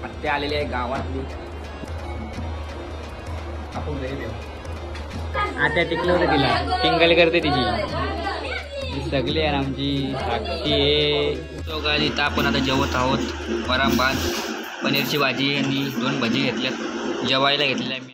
आत्या आलेली आहे गावातली. आपण घरी आत्या टिकलं होतं तिला, टिंगल करते तिची सगळी आहे आमची साक्षी आहे. तो गाडी इथं आपण आता जेवत आहोत. वरण भात, पनीरची भाजी आणि 2 भजी घेतल्यात, जेवायला घेतलेल्या आहे मी.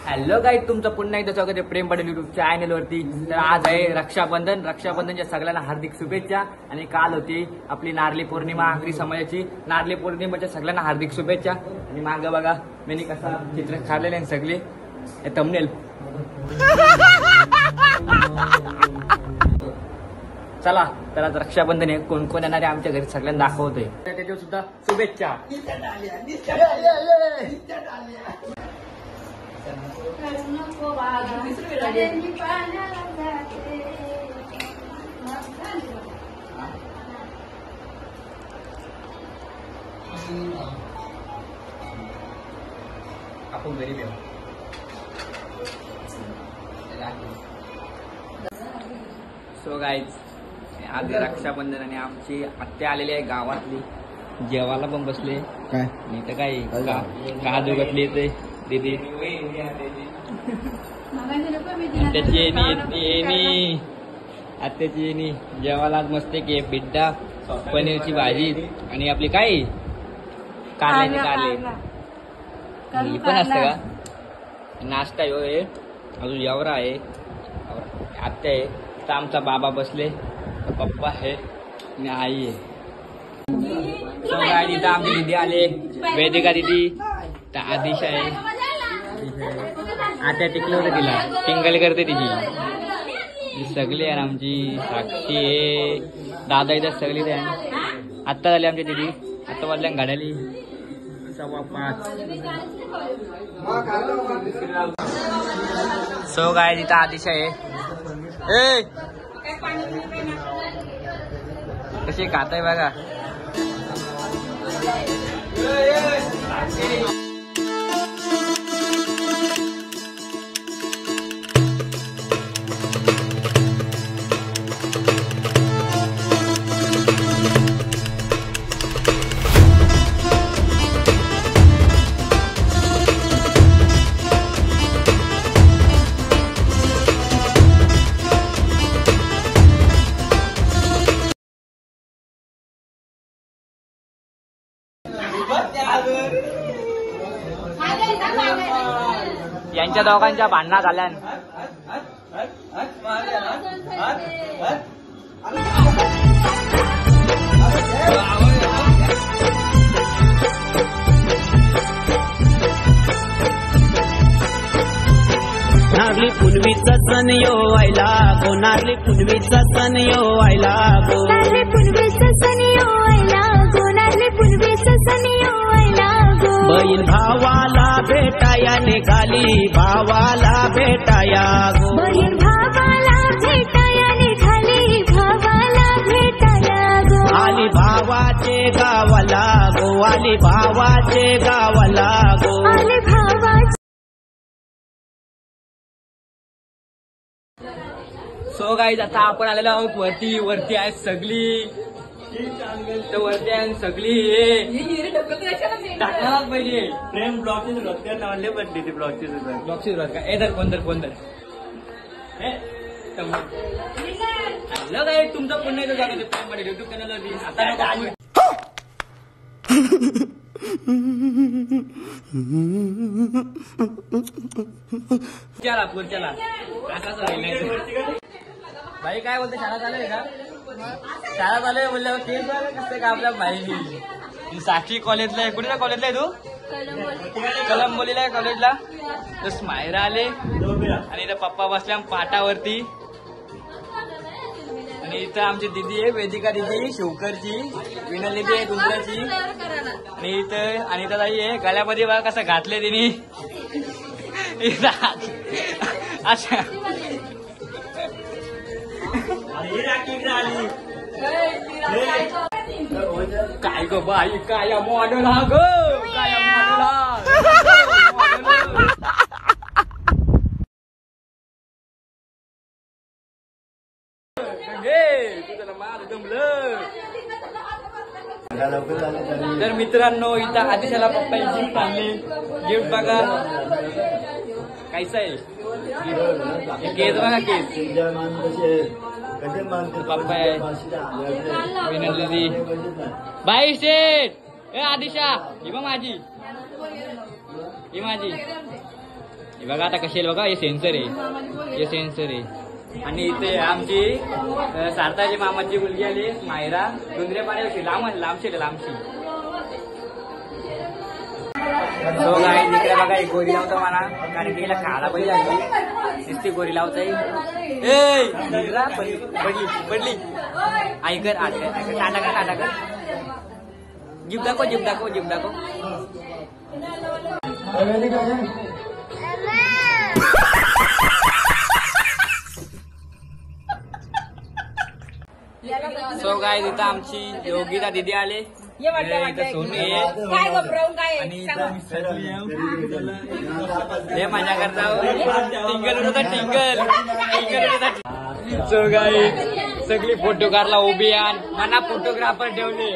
हॅलो गाईज, तुमचं पुन्हा एकदा स्वागत आहे प्रेम पाटील युट्यूब चॅनलवरती. तर आज आहे रक्षाबंधन. रक्षाबंधनच्या सगळ्यांना हार्दिक शुभेच्छा. आणि काल होती आपली नारळी पौर्णिमा, आगरी समाजाची नारळी पौर्णिमेच्या सगळ्यांना हार्दिक शुभेच्छा. आणि मागं बघा मी कसा चित्र काढलेले आहे सगळे थंबनेल. चला तर आज रक्षाबंधन आहे, कोण कोण येणार आहे आमच्या घरी सगळ्यांना दाखवतोय. त्याच्यावर सुद्धा शुभेच्छा. आपण घरी येऊ. सो गाईज, आज रक्षाबंधन आणि आमची आत्या आलेली आहे गावातली, जेवायला पण बसले. काय नाही तर काय काजू घातली येते दीदी. आत्याची येणी आत्याची येणी जेवायला आज मस्त की बिड्डा, पनीरची भाजी आणि आपली काय कारल्याचे कारले पण असतं का. नाश्ता आहे, अजून एवढा आहे, आत्या आहे, तर आमचा बाबा बसले, पप्पा आहे आणि आई आहे. तिथं आमची दिदी आले, वेदिका दिदी, तर आदिश आहे. आत्या टिकलं होतं तिला, टिंगल करते तिची सगळी आहे आमची साक्षी आहे. दादा इथं सगळी आहे. आत्ता झाली आमची दिदी, आत्ता वाजल्या गाड्याली 5:15. सो गाय तिथं आदिश आहे. कशी खाताय बघा. यांच्या दोघांच्या भांडणात झाल्या. नारली पुनवीचा सण यो आयला गो, नारली पुनवीचा सण यो आयला गो, नारली पुनवीचा सण यो आयला गो, नारली पुनवीचा सण यो आयला गो. बहीण भावाला भेटाया निघाली, भावाला भेटाया गो, बहीण भावाला भेटाया निघाली, भावाला भेटाया गो. आली भावाचे गावाला गो, आली भावाचे गावाला गो, आली भावाचे. सो गाईज, आता आपण आलेलो आहोत वरती. वरती आहे सगळी, तर वरती आहे सगळी टाकणारच पाहिजे. प्रेम ब्लॉकची सुरुवात करता म्हणले, पण तिथे ब्लॉकची सुरुवात का ए तर कोणतर हॅलो गाईज, तुमचं पुन्हा एकदा स्वागत आहे प्रेम पाटील युट्यूब चॅनलवरती. आता चला पुढच्याला भाई काय बोलते, शाळा चालू आहे का? शाळा चालू आहे बोलल्यावर केस कसं का आपल्या भाई. साक्षी कॉलेजला आहे. कुठे कॉलेजला आहे तू? कलंबोलीला आहे कॉलेजला. तर स्मायरा आले आणि इथं पप्पा बसल्या पाटावरती. आणि इथं आमची दिदी आहे वेदिका दिदी, शिवकरची, विनल दिदी आहे दुसऱ्याची. आणि इथं अनिता ताई आहे. गळ्यामध्ये बघा कसं घातले तिने. अच्छा काय ग बाई, काय मॉडेल हा ग, काय मॉडेल हा. तुझं मार जमलं. तर मित्रांनो इथं आदिशाला पप्पाची गिफ्ट आणली. गिफ्ट बघा कायचं आहे. केस बघा केस. पप्पा आहे विनंती. बाई शेठ ए आदिशा ही बघ माझी, ही माझी. हे बघा आता कशी बघा. हे सेन्सर आहे, हे सेन्सर आहे. आणि इथे आमची सारताची मामाची मुलगी आली मायरा. डोंगरे पाण्यावरची लांबशी. तो काय तिकडे बघा एक गोरी लावतो मला, कारण की हिला खायला पहिली आली नुसती गोरी लावता येईल. पडली ऐकर टाटा कर. जीप दाखव. सो गाय तिथं आमची योगिता दिदी आले. सोनू हे मजा करता. टिंगल. सो गाय सगळी फोटो काढला उभी आण मना फोटोग्राफर ठेवले.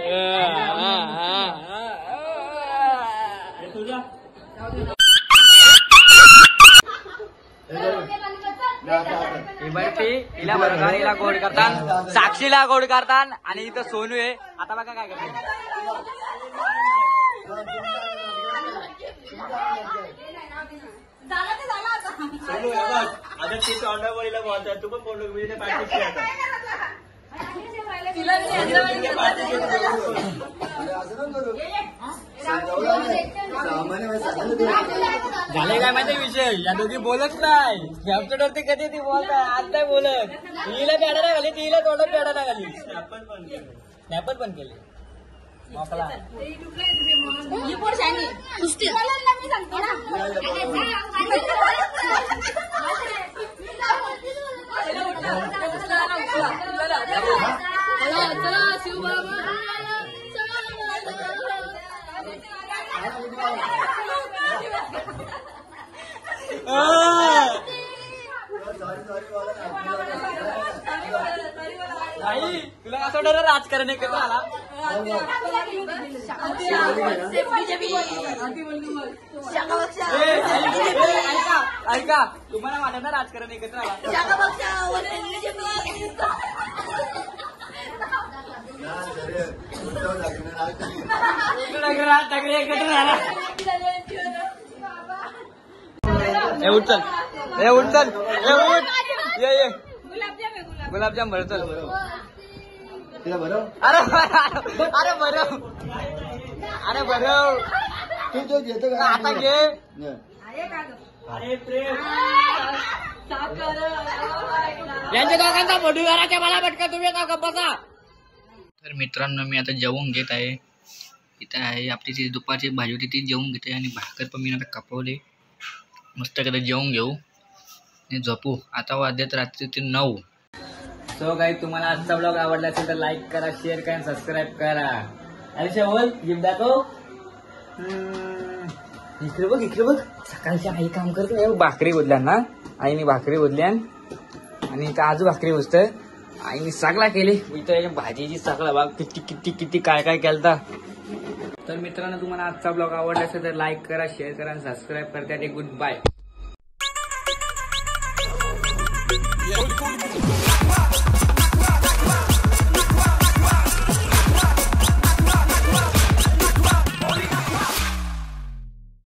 हिला बरोबर हिला गोड करतात, साक्षीला गोड करतात. आणि इथं सोनू आहे. आता बघा काय करते. तू पण फोटो झाले काय माहिती विषय. या दोघी बोलत नाही. कॅम्प्युटरती कधी ती बोलत आज नाही बोलत. हिला पेडा ना घाली, तिला तोंडात पेडा ना घाली. स्नॅपर पण केले. मोकला आई तुला असं वाटतं राजकारण एकत्र आला. ऐका तुम्हाला वाटत ना राजकारण एकत्र आला. एकत्र आला. उठ चल. ये गुलाबजाम भर चल. अरे बरं तू जो घेतो आता घे. यांच्या दोघांचा फोटो घराच्या मला पटका. तुम्ही का बसा. तर मित्रांनो मी आता जेवून घेत आहे. इथं आहे आपली ती दुपारची भाजी होती ती जेवून घेते. आणि भाकर पण मी आता कापवले. मस्त कधी जेवून घेऊ आणि झोपू. आता वाजलेत रात्री 9. सो काही तुम्हाला आजचा ब्लॉग आवडला असेल तर लाईक करा, शेअर करा, सबस्क्राईब करा. अरे बोल गिफ्ट दाखव. इकडे बघ सकाळची आई काम करते. भाकरी बोलल्या ना आईने, भाकरी बोलल्या. आणि इथं आजू भाकरी बसत आईने सगळा केली. इथं भाजीची सगळा भाग किती काय केलता. तर मित्रांनो तुम्हाला आजचा ब्लॉग आवडला असेल तर लाईक करा, शेअर करा आणि सबस्क्राईब करता. Good bye.